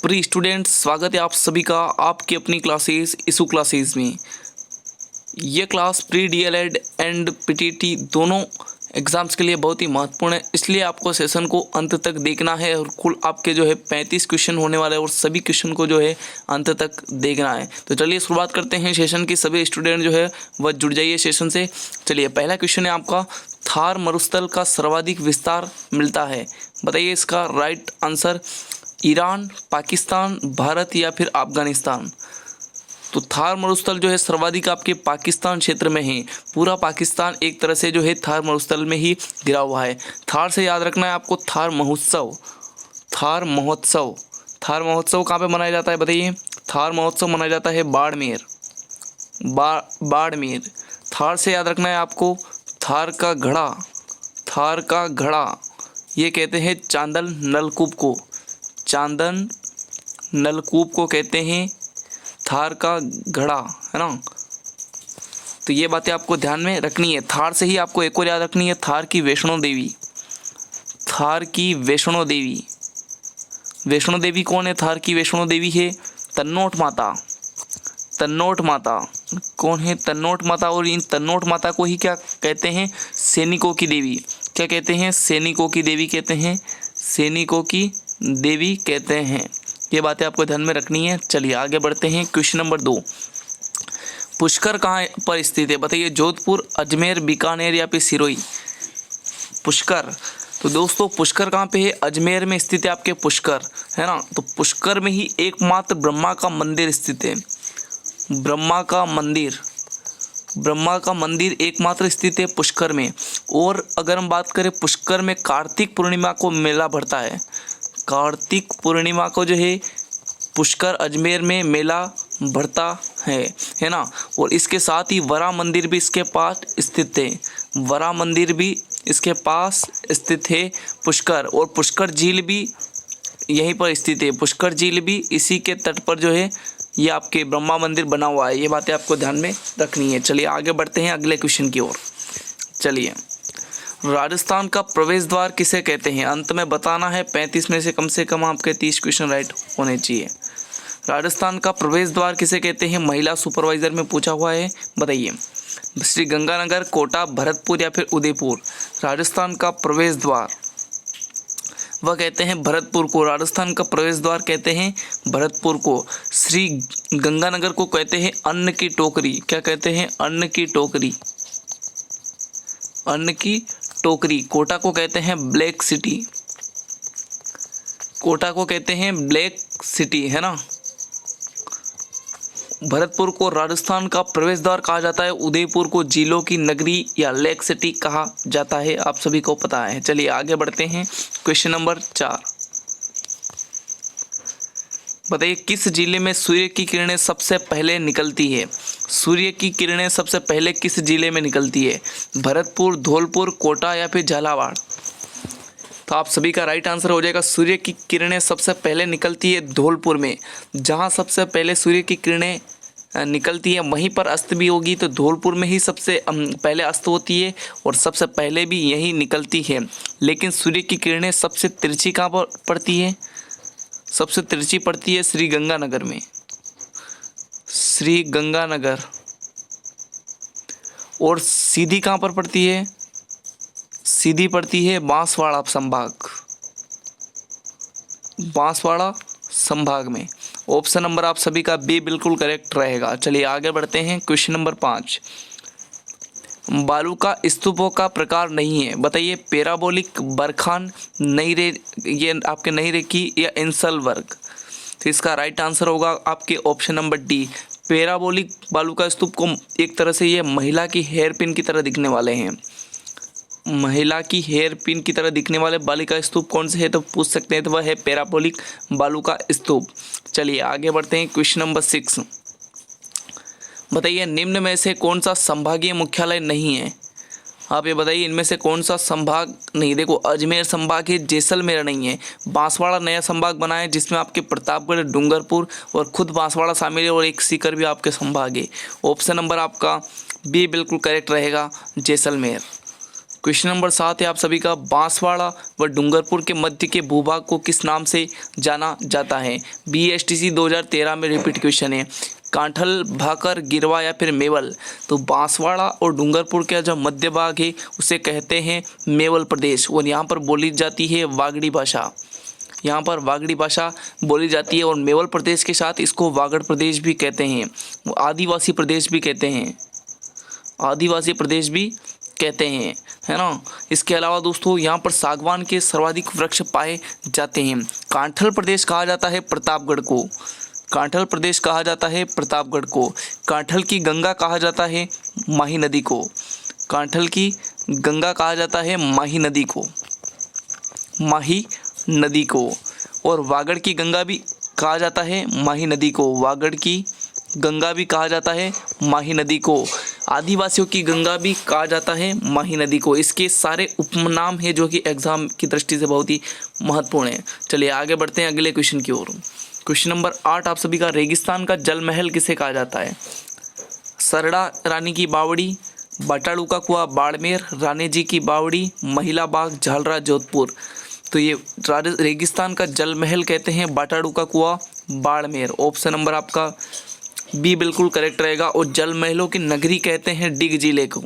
Pre student, स्वागत है आप सभी का आपकी अपनी क्लासेस इशू क्लासेस में। ये class pre DElEd and PTT दोनों एग्ज़ाम्स के लिए बहुत ही महत्वपूर्ण है, इसलिए आपको सेशन को अंत तक देखना है और कुल आपके 35 क्वेश्चन होने वाले हैं और सभी क्वेश्चन को अंत तक देखना है। तो चलिए शुरुआत करते हैं सेशन की। सभी स्टूडेंट वह जुड़ जाइए सेशन से। चलिए, पहला क्वेश्चन है आपका, थार मरुस्थल का सर्वाधिक विस्तार मिलता है। बताइए इसका right answer. Iran, Pakistan, Bharat या फिर अफगानिस्तान। तो थार मरुस्थल सर्वाधिक आपके पाकिस्तान क्षेत्र में है। पूरा पाकिस्तान एक तरह से थार मरुस्थल में ही घिरा हुआ है। थार से याद रखना है आपको थार महोत्सव। थार महोत्सव कहाँ पे मनाया जाता है बताइए। थार महोत्सव मनाया जाता है बाड़मेर। बाड़मेर। थार से याद रखना है आपको थार का घड़ा ये कहते हैं चांदन नलकूप को। चांदन नलकूप को कहते हैं थार का घड़ा, है ना। तो ये बातें आपको ध्यान में रखनी है। थार से ही आपको एक और याद रखनी है, थार की वैष्णो देवी। थार की वैष्णो देवी। वैष्णो देवी कौन है? थार की वैष्णो देवी है तन्नोट माता। तन्नोट माता कौन है? तन्नोट माता। और इन तन्नोट माता को ही क्या कहते हैं? सैनिकों की देवी। क्या कहते हैं? सैनिकों की देवी कहते हैं। सैनिकों की देवी कहते हैं। ये बातें आपको ध्यान में रखनी है। चलिए आगे बढ़ते हैं। क्वेश्चन नंबर 2, पुष्कर कहाँ पर स्थित है? बताइए जोधपुर, अजमेर, बीकानेर या फिर सिरोही। पुष्कर, तो दोस्तों पुष्कर कहाँ पे है? अजमेर में स्थित है आपके पुष्कर, है ना। तो पुष्कर में ही एकमात्र ब्रह्मा का मंदिर स्थित है। ब्रह्मा का मंदिर एकमात्र स्थित है पुष्कर में। और अगर हम बात करें पुष्कर में कार्तिक पूर्णिमा को मेला भरता है। कार्तिक पूर्णिमा को पुष्कर अजमेर में मेला भरता है ना। और इसके साथ ही वरा मंदिर भी इसके पास स्थित है। वरा मंदिर भी इसके पास स्थित है पुष्कर। और पुष्कर झील भी यहीं पर स्थित है। पुष्कर झील भी इसी के तट पर ये आपके ब्रह्मा मंदिर बना हुआ है। ये बातें आपको ध्यान में रखनी है। चलिए आगे बढ़ते हैं अगले क्वेश्चन की ओर। चलिए, राजस्थान का प्रवेश द्वार किसे कहते हैं? अंत में बताना है। 35 में से कम आपके 30 क्वेश्चन राइट होने चाहिए। राजस्थान का प्रवेश द्वार किसे कहते हैं? महिला सुपरवाइजर में पूछा हुआ है। बताइए, श्री गंगानगर, कोटा, भरतपुर या फिर उदयपुर। राजस्थान का प्रवेश द्वार वह कहते हैं भरतपुर को। राजस्थान का प्रवेश द्वार कहते हैं भरतपुर को। श्री गंगानगर को कहते हैं अन्न की टोकरी। क्या कहते हैं? अन्न की टोकरी। अन्न की टोकरी। कोटा को कहते हैं ब्लैक सिटी। कोटा को कहते हैं ब्लैक सिटी, है ना। भरतपुर को राजस्थान का प्रवेश द्वार कहा जाता है। उदयपुर को झीलों की नगरी या लेक सिटी कहा जाता है। आप सभी को पता है। चलिए आगे बढ़ते हैं। क्वेश्चन नंबर 4, बताइए किस जिले में सूर्य की किरणें सबसे पहले निकलती है? सूर्य की किरणें सबसे पहले किस जिले में निकलती है? भरतपुर, धौलपुर, कोटा या फिर झालावाड़। तो आप सभी का राइट आंसर हो जाएगा, सूर्य की किरणें सबसे पहले निकलती है धौलपुर में। जहां सबसे पहले सूर्य की किरणें निकलती है वहीं पर अस्त भी होगी। तो धौलपुर में ही सबसे पहले अस्त होती है और सबसे पहले भी यही निकलती है। लेकिन सूर्य की किरणें सबसे तिरछी कहाँ पर पड़ती है? सबसे तिरछी पड़ती है श्री गंगानगर में। श्री गंगानगर। और सीधी कहाँ पर पड़ती है? सीधी पड़ती है बांसवाड़ा संभाग। बांसवाड़ा संभाग में। ऑप्शन नंबर आप सभी का बी बिल्कुल करेक्ट रहेगा। चलिए आगे बढ़ते हैं। क्वेश्चन नंबर 5, बालू का स्तूपों का प्रकार नहीं है। बताइए पैराबोलिक, बरखान, ये आपके नई रेखी या इंसल वर्ग। तो इसका राइट आंसर होगा आपके ऑप्शन नंबर डी। पैराबोलिक बालू का स्तूप को एक तरह से ये महिला की हेयर पिन की तरह दिखने वाले हैं। महिला की हेयर पिन की तरह दिखने वाले बालिका स्तूप कौन से है? तो पूछ सकते हैं, तो वह है पैराबोलिक बालू का स्तूप। चलिए आगे बढ़ते हैं। क्वेश्चन नंबर 6, बताइए निम्न में से कौन सा संभागीय मुख्यालय नहीं है? आप ये बताइए इनमें से कौन सा संभाग नहीं। देखो, अजमेर संभाग है, जैसलमेर नहीं है। बांसवाड़ा नया संभाग बना है जिसमें आपके प्रतापगढ़, डूंगरपुर और खुद बांसवाड़ा शामिल है और एक सीकर भी आपके संभाग है। ऑप्शन नंबर आपका बी बिल्कुल करेक्ट रहेगा, जैसलमेर। क्वेश्चन नंबर 7 है आप सभी का, बांसवाड़ा व डूंगरपुर के मध्य के भूभाग को किस नाम से जाना जाता है? BSTC 2013 में रिपीट क्वेश्चन है। कांठल, भाकर, गिरवा या फिर मेवल? तो बांसवाड़ा और डूंगरपुर का जो मध्य भाग है उसे कहते हैं मेवल प्रदेश, और यहाँ पर बोली जाती है वागड़ी भाषा। यहाँ पर वागड़ी भाषा बोली जाती है, और मेवल प्रदेश के साथ इसको वागड़ प्रदेश भी कहते हैं, आदिवासी प्रदेश भी कहते हैं, आदिवासी प्रदेश भी कहते हैं, है ना। इसके अलावा दोस्तों यहाँ पर सागवान के सर्वाधिक वृक्ष पाए जाते हैं। कांठल प्रदेश कहा जाता है प्रतापगढ़ को, कांठल प्रदेश कहा जाता है प्रतापगढ़ को। कांठल की गंगा कहा जाता है माही नदी को, कांठल की गंगा कहा जाता है माही नदी को, माही नदी को। और वागड़ की गंगा भी कहा जाता है माही नदी को, वागड़ की गंगा भी कहा जाता है माही नदी को। आदिवासियों की गंगा भी कहा जाता है माही नदी को। इसके सारे उपनाम हैं जो कि एग्जाम की दृष्टि से बहुत ही महत्वपूर्ण है। चलिए आगे बढ़ते हैं अगले क्वेश्चन की ओर। क्वेश्चन नंबर 8 आप सभी का, रेगिस्तान का जल महल किसे कहा जाता है? सरड़ा रानी की बावड़ी, बटाड़ू का कुआं बाड़मेर, रानी जी की बावड़ी, महिला बाग झालरा जोधपुर? तो ये रेगिस्तान का जल महल कहते हैं बटाड़ू का कुआं बाड़मेर। ऑप्शन नंबर आपका बी बिल्कुल करेक्ट रहेगा। और जल महलों की नगरी कहते हैं डिग जिले को,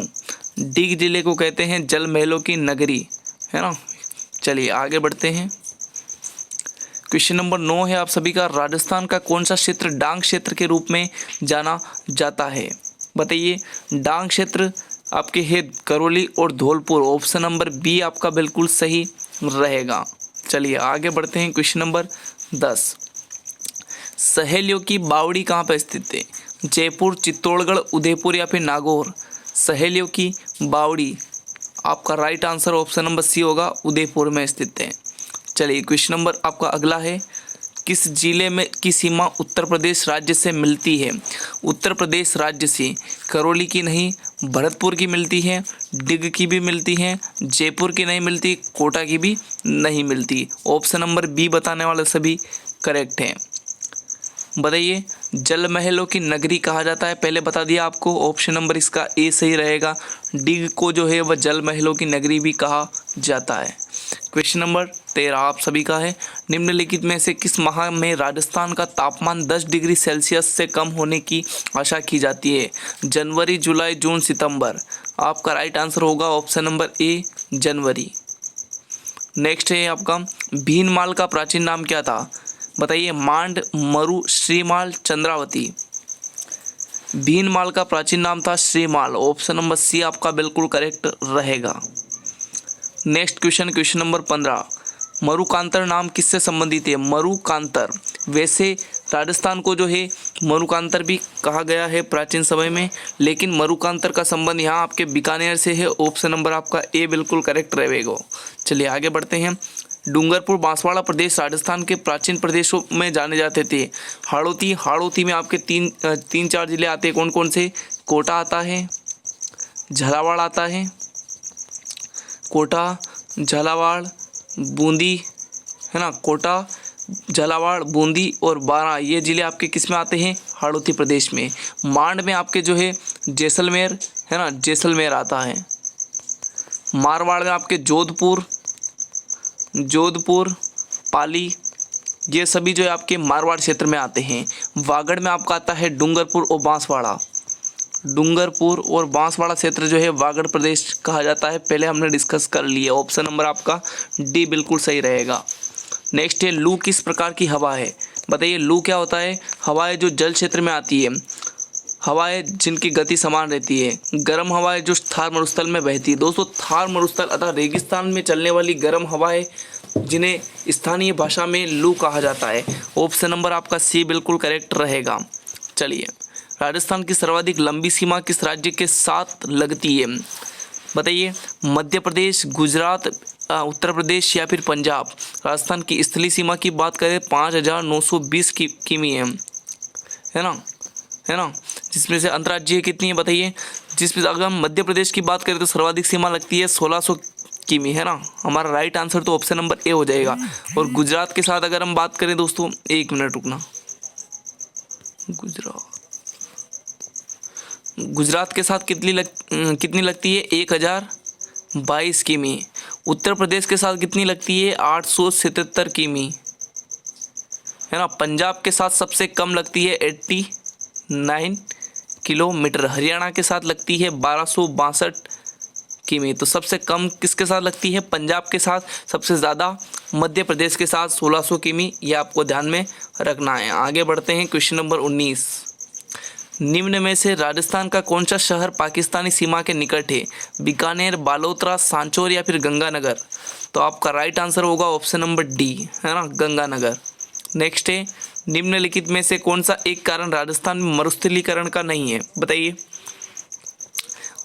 डिग जिले को कहते हैं जल महलों की नगरी, है ना। चलिए आगे बढ़ते हैं। क्वेश्चन नंबर 9 है आप सभी का, राजस्थान का कौन सा क्षेत्र डांग क्षेत्र के रूप में जाना जाता है? बताइए। डांग क्षेत्र आपके है करौली और धौलपुर। ऑप्शन नंबर बी आपका बिल्कुल सही रहेगा। चलिए आगे बढ़ते हैं। क्वेश्चन नंबर 10, सहेलियों की बावड़ी कहाँ पर स्थित है? जयपुर, चित्तौड़गढ़, उदयपुर या फिर नागौर? सहेलियों की बावड़ी आपका right answer option number C होगा, उदयपुर में स्थित है। चलिए क्वेश्चन नंबर आपका अगला है, किस जिले में की सीमा उत्तर प्रदेश राज्य से मिलती है? उत्तर प्रदेश राज्य से करौली की नहीं, भरतपुर की मिलती है, डिग की भी मिलती है, जयपुर की नहीं मिलती, कोटा की भी नहीं मिलती। ऑप्शन नंबर बी बताने वाले सभी करेक्ट हैं। बताइए। जल महलों की नगरी कहा जाता है, पहले बता दिया आपको, ऑप्शन नंबर इसका ए सही रहेगा। डिग को जो है वह जल महलों की नगरी भी कहा जाता है। क्वेश्चन नंबर 13 आप सभी का है, निम्नलिखित में से किस माह में राजस्थान का तापमान 10 डिग्री सेल्सियस से कम होने की आशा की जाती है? जनवरी, जुलाई, जून, सितंबर? आपका राइट आंसर होगा option number A, January. Next है आपका, भीनमाल का प्राचीन नाम क्या था? बताइए। मांड, मरु, श्रीमाल, चंद्रावती? भीनमाल का प्राचीन नाम था श्रीमाल। ऑप्शन नंबर सी आपका बिल्कुल करेक्ट रहेगा। नेक्स्ट क्वेश्चन, क्वेश्चन नंबर 15, मरुकांतर नाम किससे संबंधित है? मरुकांतर, वैसे राजस्थान को जो है मरुकांतर भी कहा गया है प्राचीन समय में, लेकिन मरुकांतर का संबंध यहाँ आपके बीकानेर से है। ऑप्शन नंबर आपका ए बिल्कुल करेक्ट रहेगा। चलिए आगे बढ़ते हैं। डूंगरपुर, बांसवाड़ा प्रदेश राजस्थान के प्राचीन प्रदेशों में जाने जाते थे। हाड़ौती, हाड़ौती में आपके तीन चार जिले आते हैं, कौन कौन से? कोटा आता है, झालावाड़ आता है, कोटा, झालावाड़, बूंदी, है ना। कोटा, झालावाड़, बूंदी और बारां, ये जिले आपके किस में आते हैं? हाड़ौती प्रदेश में। मांड में आपके जो है जैसलमेर, है ना, जैसलमेर आता है। मारवाड़ में आपके जोधपुर, जोधपुर, पाली, ये सभी जो है आपके मारवाड़ क्षेत्र में आते हैं। वागड़ में आपका आता है डूंगरपुर और बांसवाड़ा। डूंगरपुर और बांसवाड़ा क्षेत्र जो है वागड़ प्रदेश कहा जाता है, पहले हमने डिस्कस कर लिया। ऑप्शन नंबर आपका डी बिल्कुल सही रहेगा। नेक्स्ट है, लू किस प्रकार की हवा है? बताइए। लू क्या होता है? हवाएं जो जल क्षेत्र में आती है, हवाएं जिनकी गति समान रहती है। गर्म हवाएं जो थार मरुस्थल में बहती है। दोस्तों, थार मरुस्थल अर्थात रेगिस्तान में चलने वाली गर्म हवाएं जिन्हें स्थानीय भाषा में लू कहा जाता है। ऑप्शन नंबर आपका सी बिल्कुल करेक्ट रहेगा। चलिए, राजस्थान की सर्वाधिक लंबी सीमा किस राज्य के साथ लगती है? बताइए। मध्य प्रदेश, गुजरात, उत्तर प्रदेश या फिर पंजाब? राजस्थान की स्थलीय सीमा की बात करें 5920 किमी है ना, है ना। जिसमें से अंतर्राज्यीय कितनी है बताइए। जिसमें अगर हम मध्य प्रदेश की बात करें तो सर्वाधिक सीमा लगती है 1600 किमी, है ना। हमारा राइट आंसर तो ऑप्शन नंबर ए हो जाएगा। और गुजरात के साथ अगर हम बात करें दोस्तों, एक मिनट रुकना, गुजरात के साथ कितनी लगती है? 22 किमी। उत्तर प्रदेश के साथ कितनी लगती है? 877 किमी, है ना। पंजाब के साथ सबसे कम लगती है 89 किलोमीटर। हरियाणा के साथ लगती है 1262 किमी। तो सबसे कम किसके साथ लगती है? पंजाब के साथ। सबसे ज़्यादा मध्य प्रदेश के साथ 1600 किमी। ये आपको ध्यान में रखना है। आगे बढ़ते हैं, क्वेश्चन नंबर 19। निम्न में से राजस्थान का कौन सा शहर पाकिस्तानी सीमा के निकट है? बीकानेर, बालोतरा, सांचौर या फिर गंगानगर? तो आपका राइट आंसर होगा ऑप्शन नंबर डी, है ना, गंगानगर। नेक्स्ट है, निम्नलिखित में से कौन सा एक कारण राजस्थान में मरुस्थलीकरण का नहीं है? बताइए।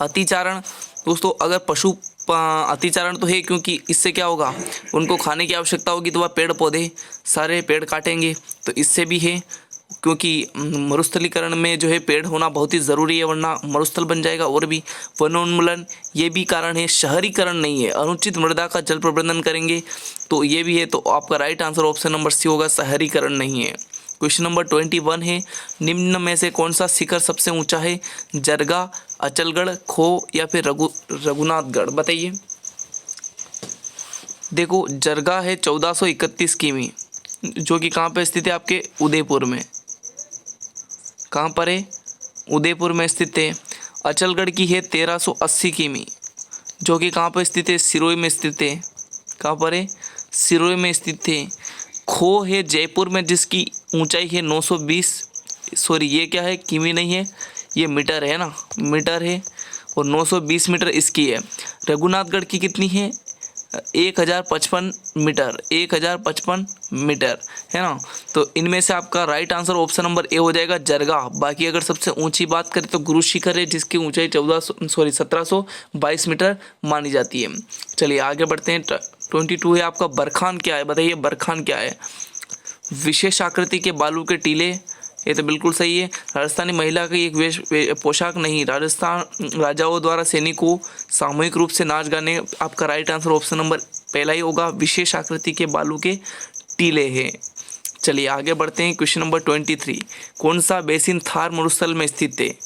अतिचारण। दोस्तों अगर पशु अतिचारण तो है, क्योंकि इससे क्या होगा, उनको खाने की आवश्यकता होगी तो वह पेड़ पौधे सारे पेड़ काटेंगे, तो इससे भी है। क्योंकि मरुस्थलीकरण में जो है पेड़ होना बहुत ही ज़रूरी है, वरना मरुस्थल बन जाएगा। और भी वनोन्मूलन, ये भी कारण है। शहरीकरण नहीं है, अनुचित मृदा का जल प्रबंधन करेंगे तो ये भी है। तो आपका right answer option number C होगा, शहरीकरण नहीं है। क्वेश्चन नंबर 21 है, निम्न में से कौन सा शिखर सबसे ऊंचा है? जरगा, अचलगढ़, खो या फिर रघुनाथगढ़? बताइए। देखो जरगा है 1431 किमी, जो कि कहाँ पे स्थित है? आपके उदयपुर में। कहाँ पर है? उदयपुर में स्थित है। अचलगढ़ की है 1380 किमी, जो कि कहाँ पर स्थित है? सिरोही में स्थित है। कहाँ पर है? सिरोही में स्थित है। खो है जयपुर में, जिसकी ऊंचाई है 920, सॉरी ये क्या है, किमी नहीं है, ये मीटर है ना, मीटर है, और 920 मीटर इसकी है। रघुनाथगढ़ की कितनी है? 1055 मीटर, 1055 मीटर, है ना। तो इनमें से आपका right answer option number A हो जाएगा, जरगा। बाकी अगर सबसे ऊंची बात करें तो गुरु शिखर है, जिसकी ऊंचाई 1722 मीटर मानी जाती है। चलिए आगे बढ़ते हैं। 22 है आपका, बरखान क्या है? बताइए बरखान क्या है? विशेष आकृति के बालू के टीले, ये तो बिल्कुल सही है। राजस्थानी महिला की एक पोशाक नहीं, राजस्थान राजाओं द्वारा सैनिकों सामूहिक रूप से नाच गाने। आपका राइट आंसर ऑप्शन नंबर पहला ही होगा, विशेष आकृति के बालू के टीले हैं। चलिए आगे बढ़ते हैं। क्वेश्चन नंबर 23, कौन सा बेसिन थार मरुस्थल में स्थित है?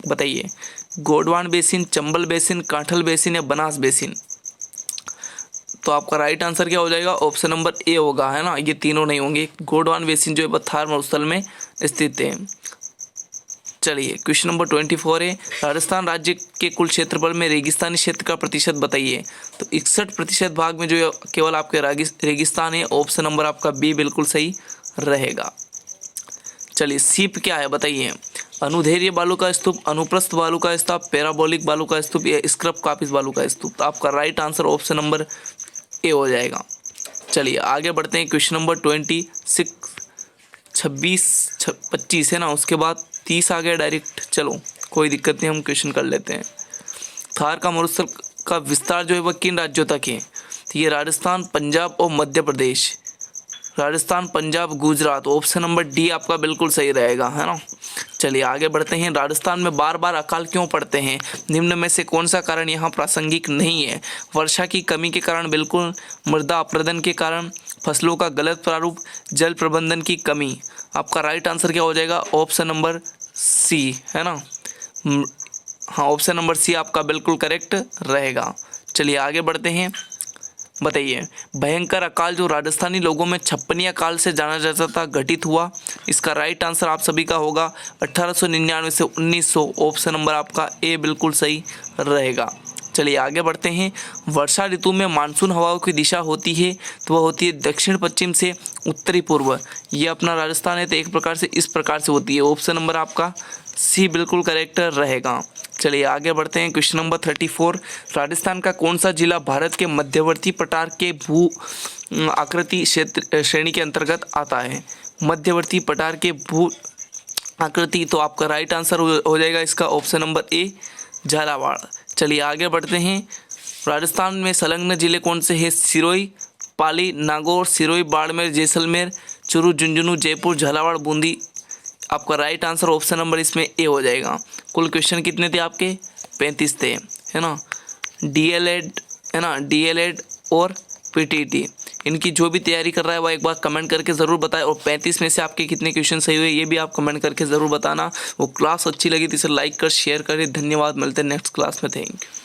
बताइए। Gondwana basin, Chambal basin, Kanthal basin या बनास बेसिन? तो आपका राइट आंसर क्या हो जाएगा? ऑप्शन नंबर ए होगा, है ना, ये तीनों नहीं होंगे। गोंडवाना बेसिन जो है थार मरुस्थल में स्थित है। चलिए क्वेश्चन नंबर 24 है, राजस्थान राज्य के कुल क्षेत्रफल में रेगिस्तानी क्षेत्र का प्रतिशत बताइए। तो 61% भाग में जो है केवल आपके रेगिस्तान है। ऑप्शन नंबर आपका बी बिल्कुल सही रहेगा। चलिए सीप क्या है? बताइए। अनुदैर्ध्य बालू का स्तूप, अनुप्रस्थ बालू का स्तूप, पैराबोलिक बालू का स्तूप या स्क्रब कापिस बालू का स्तूप? तो आपका right answer option number A हो जाएगा। चलिए आगे बढ़ते हैं। क्वेश्चन नंबर 25 है ना, उसके बाद 30 आ गया डायरेक्ट। चलो कोई दिक्कत नहीं, हम क्वेश्चन कर लेते हैं। थार का मरुस्थल का विस्तार जो है वह किन राज्यों तक है? तो ये राजस्थान, पंजाब और Madhya Pradesh. Rajasthan, Punjab, Gujarat. Option number D आपका बिल्कुल सही रहेगा, है ना। चलिए आगे बढ़ते हैं। राजस्थान में बार बार अकाल क्यों पड़ते हैं? निम्न में से कौन सा कारण यहाँ प्रासंगिक नहीं है? वर्षा की कमी के कारण बिल्कुल, मृदा अपरदन के कारण, फसलों का गलत प्रारूप, जल प्रबंधन की कमी? आपका राइट आंसर क्या हो जाएगा? ऑप्शन नंबर सी, है ना। हाँ ऑप्शन नंबर सी आपका बिल्कुल करेक्ट रहेगा। चलिए आगे बढ़ते हैं। बताइए। भयंकर अकाल जो राजस्थानी लोगों में छप्पनिया काल से जाना जाता था, घटित हुआ। इसका राइट आंसर आप सभी का होगा 1899 से 1900। ऑप्शन नंबर आपका ए बिल्कुल सही रहेगा। चलिए आगे बढ़ते हैं। वर्षा ऋतु में मानसून हवाओं की दिशा होती है, तो वह होती है दक्षिण पश्चिम से उत्तरी पूर्व। ये अपना राजस्थान है तो एक प्रकार से इस प्रकार से होती है। ऑप्शन नंबर आपका सी बिल्कुल करेक्ट रहेगा। चलिए आगे बढ़ते हैं। क्वेश्चन नंबर 34, राजस्थान का कौन सा जिला भारत के मध्यवर्ती पठार के भू आकृति क्षेत्र श्रेणी के अंतर्गत आता है? मध्यवर्ती पठार के भू आकृति, तो आपका राइट आंसर हो जाएगा इसका ऑप्शन नंबर ए, झालावाड़। चलिए आगे बढ़ते हैं। राजस्थान में संलग्न जिले कौन से हैं? सिरोही, पाली, नागौर, सिरोही, बाड़मेर, जैसलमेर, चूरू, झुंझुनू, जयपुर, झालावाड़, बूंदी। आपका राइट आंसर ऑप्शन नंबर इसमें ए हो जाएगा। कुल क्वेश्चन कितने थे आपके? 35 थे, है ना। डीएलएड, है ना, डीएलएड और पीटीटी, इनकी जो भी तैयारी कर रहा है वह एक बार कमेंट करके ज़रूर बताएं। और 35 में से आपके कितने क्वेश्चन सही हुए ये भी आप कमेंट करके ज़रूर बताना। वो क्लास अच्छी लगी तो इसे लाइक कर शेयर करें। धन्यवाद, मिलते हैं नेक्स्ट क्लास में। Thank you.